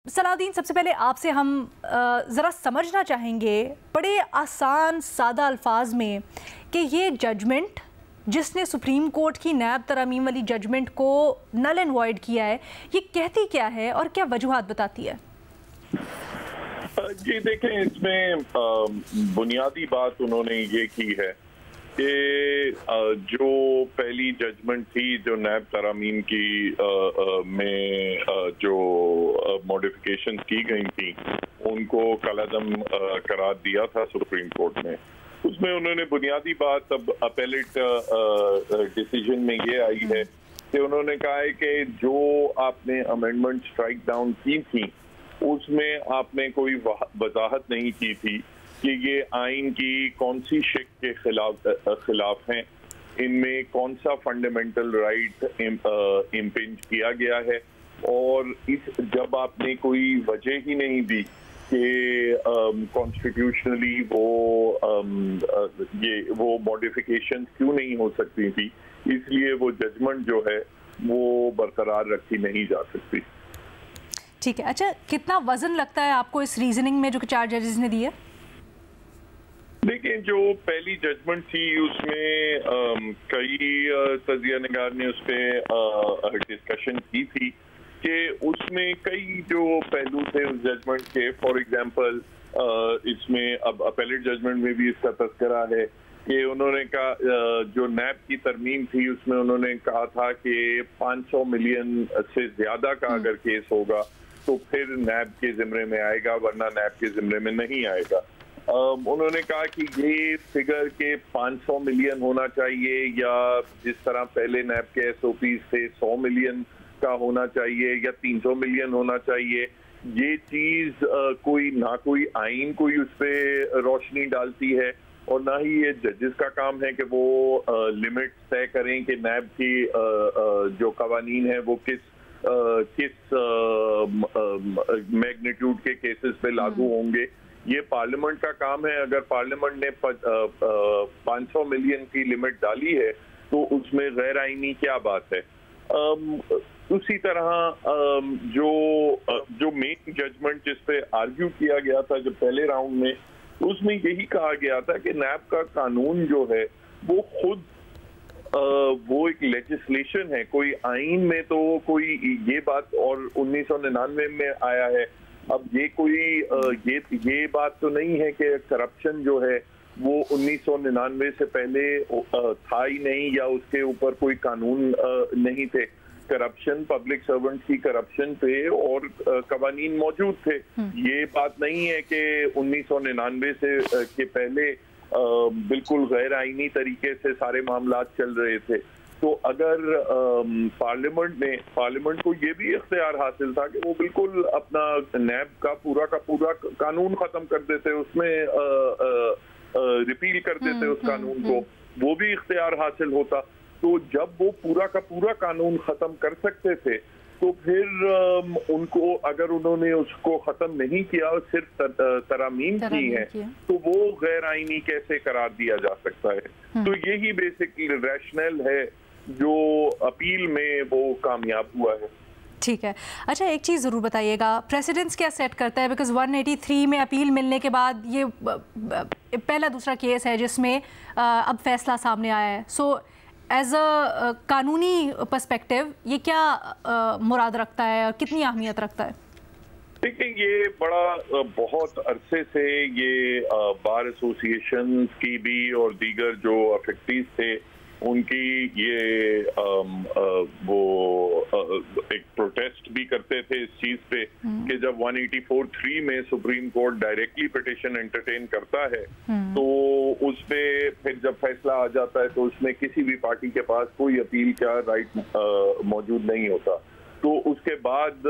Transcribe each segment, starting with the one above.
सलाउद्दीन, सबसे पहले आपसे हम ज़रा समझना चाहेंगे बड़े आसान सादा अल्फाज में कि ये जजमेंट जिसने सुप्रीम कोर्ट की नैब तरमीम वाली जजमेंट को नल एंड वॉइड किया है, ये कहती क्या है और क्या वजूहात बताती है? जी देखें, इसमें बुनियादी बात उन्होंने ये की है कि जो पहली जजमेंट थी जो नैब तरामीम की में जो मॉडिफिकेशन की गई थी उनको कलअदम करार दिया था सुप्रीम कोर्ट ने। उसमें उन्होंने बुनियादी बात अब अपेलेट डिसीजन में ये आई है कि उन्होंने कहा है कि जो आपने अमेंडमेंट स्ट्राइक डाउन की थी उसमें आपने कोई वजाहत नहीं की थी कि ये आइन की कौन सी शिक के खिलाफ हैं, इनमें कौन सा फंडामेंटल राइट इम्पिंज किया गया है, और जब आपने कोई वजह ही नहीं दी कि कॉन्स्टिट्यूशनली वो मॉडिफिकेशन क्यों नहीं हो सकती थी, इसलिए वो जजमेंट जो है वो बरकरार रखी नहीं जा सकती। ठीक है, अच्छा, कितना वजन लगता है आपको इस रीजनिंग में जो 4 जजेस ने दी है? देखिए, जो पहली जजमेंट थी उसमें कई तजिया निगार ने उस पर डिस्कशन की थी कि उसमें कई जो पहलू थे उस जजमेंट के, फॉर एग्जांपल इसमें अब अपेलेट जजमेंट में भी इसका तस्करा है कि उन्होंने कहा जो नैब की तरमीम थी उसमें उन्होंने कहा था कि 500 मिलियन से ज्यादा का अगर केस होगा तो फिर नैब के जिम्मे में आएगा, वरना नैब के जिम्मे में नहीं आएगा। उन्होंने कहा कि ये फिगर के 500 मिलियन होना चाहिए या जिस तरह पहले नैब के एसओपी से 100 मिलियन का होना चाहिए या 300 मिलियन होना चाहिए, ये चीज कोई आइन कोई उस पर रोशनी डालती है और ना ही ये जजेस का काम है कि वो लिमिट तय करें कि नैब की जो कवानीन है वो किस मैग्नीट्यूड के केसेस पे लागू होंगे। ये पार्लियामेंट का काम है। अगर पार्लियामेंट ने 500 मिलियन की लिमिट डाली है तो उसमें गैर आईनी क्या बात है। उसी तरह जो मेन जजमेंट जिस पे आर्ग्यू किया गया था जो पहले राउंड में, उसमें यही कहा गया था कि नैब का कानून जो है वो खुद वो एक लेजिस्लेशन है, कोई आइन में तो कोई ये बात और 1999 में आया है। अब ये कोई ये बात तो नहीं है कि करप्शन जो है वो 1999 से पहले था ही नहीं या उसके ऊपर कोई कानून नहीं थे। करप्शन, पब्लिक सर्वेंट की करप्शन पे और कवानीन मौजूद थे। ये बात नहीं है कि 1999 से के पहले बिल्कुल गैर आईनी तरीके से सारे मामलात चल रहे थे। तो अगर पार्लियामेंट को ये भी इख्तियार हासिल था कि वो बिल्कुल अपना नैब का पूरा कानून खत्म कर देते, उसमें रिपील कर देते उस कानून को, वो भी इख्तियार हासिल होता। तो जब वो पूरा का पूरा कानून खत्म कर सकते थे तो फिर उनको, अगर उन्होंने उसको खत्म नहीं किया और सिर्फ तरामीम की है तो वो गैर आईनी कैसे करार दिया जा सकता है। तो यही बेसिकली रैशनल है जो अपील में वो कामयाब हुआ है। ठीक है, अच्छा, एक चीज़ ज़रूर बताइएगा, प्रेसिडेंट्स क्या सेट करता है? बिकॉज 183 में अपील मिलने के बाद ये पहला दूसरा केस है जिसमें अब फैसला सामने आया है। सो एज अ कानूनी पर्सपेक्टिव ये क्या मुराद रखता है और कितनी अहमियत रखता है? देखिए, ये बहुत अरसे से ये बार एसोसिएशन की भी और दीगर जो अफेक्टीज थे उनकी ये वो एक प्रोटेस्ट भी करते थे इस चीज पे कि जब 184(3) में supreme court directly petition entertain करता है तो उस पे फिर जब फैसला आ जाता है तो उसमें किसी भी पार्टी के पास कोई अपील का राइट मौजूद नहीं होता। तो उसके बाद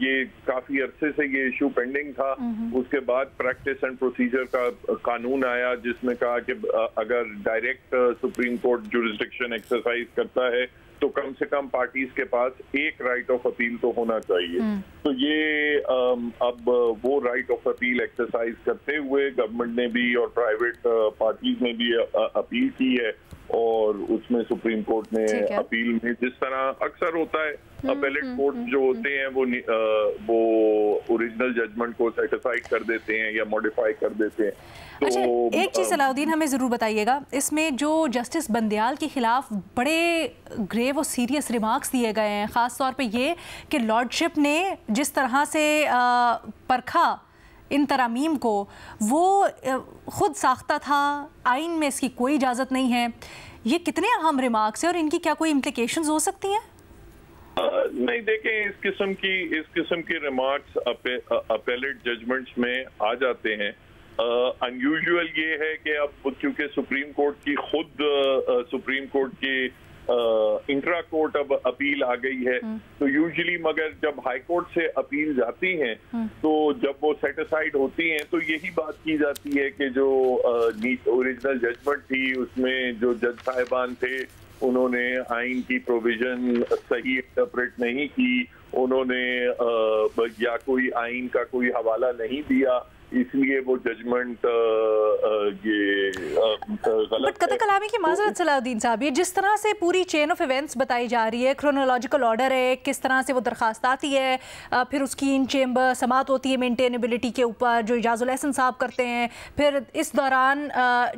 ये काफी अरसे से ये इशू पेंडिंग था। उसके बाद प्रैक्टिस एंड प्रोसीजर का कानून आया जिसमें कहा कि अगर direct supreme court jurisdiction exercise करता है तो कम से कम पार्टीज के पास एक राइट ऑफ अपील तो होना चाहिए। तो ये अब वो राइट ऑफ अपील एक्सरसाइज करते हुए गवर्नमेंट ने भी और प्राइवेट पार्टीज ने भी अपील की है और उसमें सुप्रीम कोर्ट ने अपील में, जिस तरह अक्सर होता है अपेलेट कोर्ट जो होते हैं वो ओरिजिनल जजमेंट को सर्टिफाइड कर देते हैं या मॉडिफाई कर देते हैं। तो अच्छा, एक चीज़ सलाउद्दीन हमें ज़रूर बताइएगा, इसमें जो जस्टिस बंदियाल के खिलाफ बड़े ग्रेव और सीरियस रिमार्क्स दिए गए हैं, ख़ास तौर पे ये कि लॉर्डशिप ने जिस तरह से परखा इन तरामीम को, वो खुद साख्ता था, आइन में इसकी कोई इजाज़त नहीं है। ये कितने अहम रिमार्क्स हैं और इनकी क्या कोई इम्प्लिकेशंस हो सकती हैं? नहीं, देखें, इस किस्म के रिमार्क्स अपेलेट जजमेंट्स में आ जाते हैं। अनयूजुअल ये है कि अब क्योंकि सुप्रीम कोर्ट की इंट्रा कोर्ट अब अपील आ गई है, तो यूजुअली मगर जब हाई कोर्ट से अपील जाती हैं तो जब वो सेटिसाइड होती हैं तो यही बात की जाती है कि जो ओरिजिनल जजमेंट थी उसमें जो जज साहिबान थे उन्होंने आइन की प्रोविजन सही इंटरप्रेट नहीं की, उन्होंने या कोई आइन का कोई हवाला नहीं दिया, इसलिए वो जजमेंट ये गलत कतई कलामी की माजरत सलाउद्दीन साहब, ये जिस तरह से पूरी चेन ऑफ इवेंट्स बताई जा रही है, क्रोनोलॉजिकल ऑर्डर है, किस तरह से वो दरखास्त आती है, फिर उसकी इन चेम्बर समात होती है मेंटेनेबिलिटी के ऊपर जो इजाज़ुल एहसन साहब करते हैं, फिर इस दौरान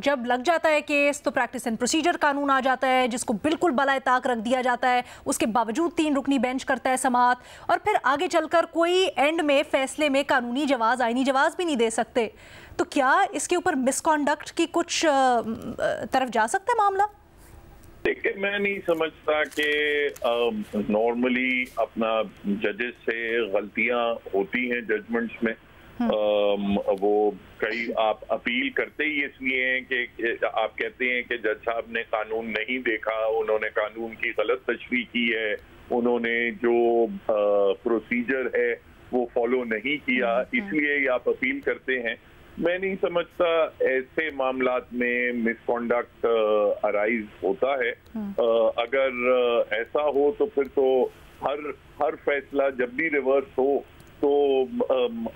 जब लग जाता है केस तो प्रैक्टिस एंड प्रोसीजर कानून आ जाता है जिसको बिल्कुल बलाए ताक रख दिया जाता है, उसके बावजूद 3 रुकनी बेंच करता है समात, और फिर आगे चलकर कोई एंड में फैसले में कानूनी जवाज़, आइनी जवाज़ भी नहीं दे सकते। तो क्या इसके ऊपर मिसकॉन्डक्ट की कुछ तरफ जा सकता है मामला? देखिए, मैं नहीं समझता कि नॉर्मली अपना जजेस से गलतियां होती हैं जजमेंट्स में। वो कई आप अपील करते ही इसलिए हैं कि आप कहते हैं कि जज साहब ने कानून नहीं देखा, उन्होंने कानून की गलत तशरीह की है, उन्होंने जो प्रोसीजर है वो फॉलो नहीं किया, इसलिए आप अपील करते हैं। मैं नहीं समझता ऐसे मामलात में मिसकॉन्डक्ट अराइज होता है। अगर ऐसा हो तो फिर तो हर फैसला जब भी रिवर्स हो तो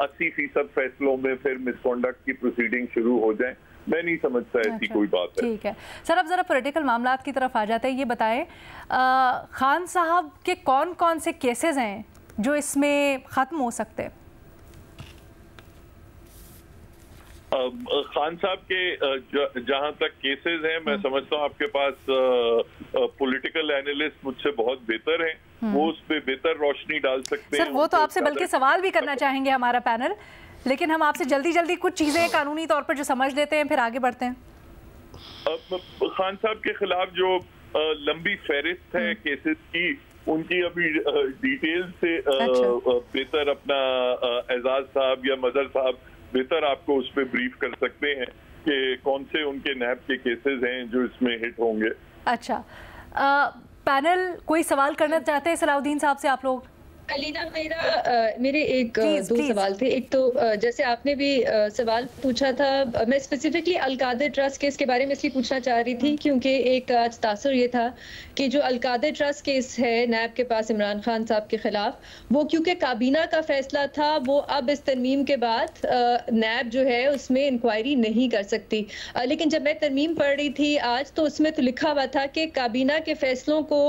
80% फैसलों में फिर मिसकॉन्डक्ट की प्रोसीडिंग शुरू हो जाए। मैं नहीं समझता ऐसी कोई बात है। ठीक है सर, अब जरा पॉलिटिकल मामलात की तरफ आ जाते हैं। ये बताएं, खान साहब के कौन कौन से केसेस हैं जो इसमें खत्म हो सकते हैं? खान साहब के जहां तक केसेस हैं, मैं समझता हूँ आपके पास पॉलिटिकल एनालिस्ट मुझसे बहुत बेहतर हैं, वो उस पे बेहतर रोशनी डाल सकते हैं। सर, वो तो आपसे बल्कि सवाल भी करना चाहेंगे हमारा पैनल, लेकिन हम आपसे जल्दी कुछ चीजें कानूनी तौर पर जो समझ लेते हैं फिर आगे बढ़ते हैं। खान साहब के खिलाफ जो लंबी फहरिस्त है केसेस की, उनकी अभी डिटेल से बेहतर अपना एजाज साहब या मजहर साहब बेहतर आपको उस पर ब्रीफ कर सकते हैं कि कौन से उनके नैब के केसेस हैं जो इसमें हिट होंगे। अच्छा, पैनल कोई सवाल करना चाहते हैं सलाउद्दीन साहब से आप लोग? अलीना, मेरे दो सवाल थे। एक तो जैसे आपने भी सवाल पूछा था, मैं स्पेसिफिकली अलकादर ट्रस्ट केस के बारे में इसलिए पूछना चाह रही थी क्योंकि एक आज तासुर ये था कि जो अलकादर ट्रस्ट केस है नैब के पास इमरान खान साहब के खिलाफ, वो क्योंकि काबीना का फैसला था, वो अब इस तरमीम के बाद नैब जो है उसमें इंक्वायरी नहीं कर सकती। लेकिन जब मैं तरमीम पढ़ रही थी आज तो उसमें तो लिखा हुआ था कि काबीना के फैसलों को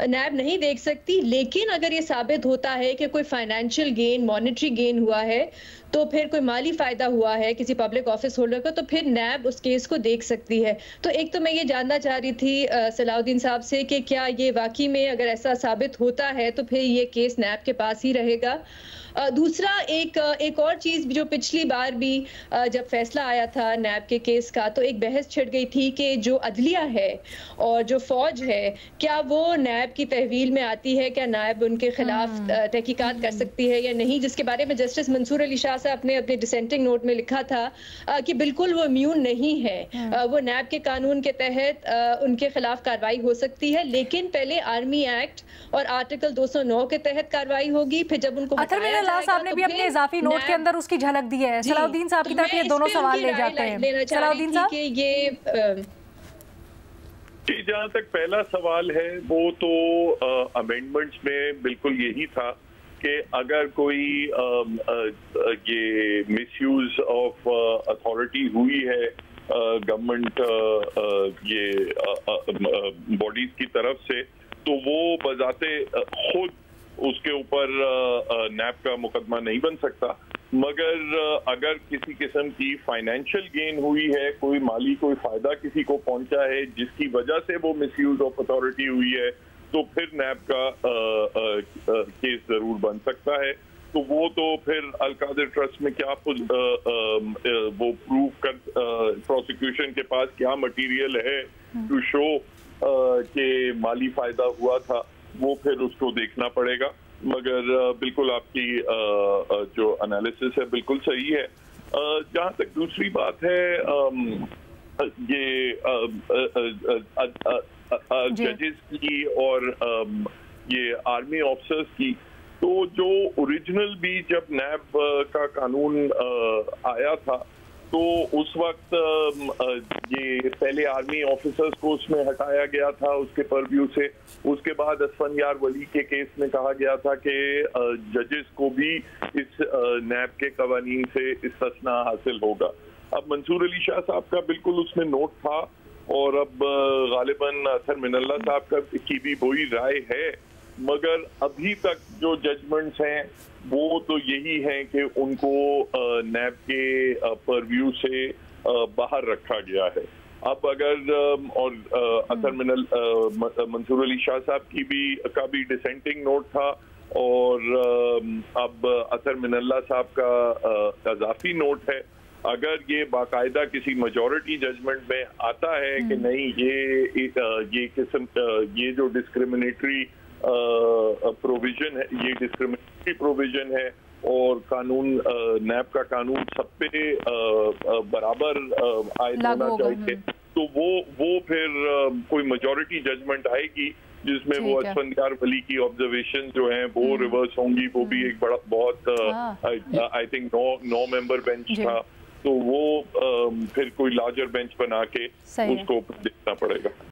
नैब नहीं देख सकती, लेकिन अगर ये साबित होता है कि कोई फाइनेंशियल गेन, मॉनेटरी गेन हुआ है, तो फिर कोई माली फायदा हुआ है किसी पब्लिक ऑफिस होल्डर को, तो फिर नैब उस केस को देख सकती है। तो एक तो मैं ये जानना चाह रही थी सलाउद्दीन साहब से कि क्या ये वाकई में अगर ऐसा साबित होता है तो फिर ये केस नैब के पास ही रहेगा। दूसरा एक और चीज जो पिछली बार भी जब फैसला आया था नैब के केस का, तो एक बहस छिड़ गई थी कि जो अदलिया है और जो फौज है, क्या वो नैब की तहवील में आती है, क्या नैब उनके खिलाफ तहकीकात कर सकती है या नहीं, जिसके बारे में जस्टिस मंसूर अली शाह साहब ने अपने डिसेंटिंग नोट में लिखा था कि बिल्कुल वो इम्यून नहीं है, वो नैब के कानून के तहत उनके खिलाफ कार्रवाई हो सकती है, लेकिन पहले आर्मी एक्ट और आर्टिकल 209 के तहत कार्रवाई होगी। फिर जब उनको साहब ने भी अपने इजाफी नोट के अंदर उसकी झलक दी है। सलाउद्दीन साहब की तरफ ये दोनों सवाल ले जाते हैं। सलाउद्दीन साहब, जहाँ तक पहला सवाल है वो तो अमेंडमेंट्स में बिल्कुल यही था कि अगर कोई ये मिसयूज ऑफ अथॉरिटी हुई है गवर्नमेंट ये बॉडीज की तरफ से, तो वो बजाते खुद उसके ऊपर नैब का मुकदमा नहीं बन सकता। मगर अगर किसी किस्म की फाइनेंशियल गेन हुई है, कोई माली कोई फायदा किसी को पहुंचा है जिसकी वजह से वो मिसयूज ऑफ अथॉरिटी हुई है, तो फिर नैब का केस जरूर बन सकता है। तो वो तो फिर अल-कादिर ट्रस्ट में क्या वो प्रूव कर, प्रोसिक्यूशन के पास क्या मटेरियल है टू शो कि माली फायदा हुआ था, वो फिर उसको देखना पड़ेगा। मगर बिल्कुल आपकी जो एनालिसिस है बिल्कुल सही है। जहाँ तक दूसरी बात है ये जजेस की और ये आर्मी ऑफिसर्स की, तो जो ओरिजिनल भी जब नैब का कानून आया था तो उस वक्त ये पहले आर्मी ऑफिसर्स को उसमें हटाया गया था उसके परव्यू से। उसके बाद असफंयार वली के केस में कहा गया था कि जजेस को भी इस नैब के कवानीन से इस्तिस्ना हासिल होगा। अब मंसूर अली शाह साहब का बिल्कुल उसमें नोट था और अब गालिबन अतर मिनल्ला साहब की भी वही राय है, मगर अभी तक जो जजमेंट्स हैं वो तो यही है कि उनको नैब के परव्यू से बाहर रखा गया है। अब अगर और मंसूर अली शाह साहब का भी डिसेंटिंग नोट था और अब अतर मिनल्ला साहब का इजाफी नोट है। अगर ये बाकायदा किसी मेजॉरिटी जजमेंट में आता है कि नहीं ये किस्म ये जो डिस्क्रिमिनेटरी प्रोविजन है, ये डिस्क्रिमिनेटरी प्रोविजन है और कानून नैब का कानून सब पे बराबर आयद होना चाहिए, तो वो फिर कोई मेजॉरिटी जजमेंट आएगी जिसमें वो असफंयार वली की ऑब्जर्वेशन जो हैं वो रिवर्स होंगी। वो भी एक बड़ा बहुत आई थिंक 9 मेंबर बेंच था, तो वो फिर कोई लार्जर बेंच बना के उसको देखना पड़ेगा।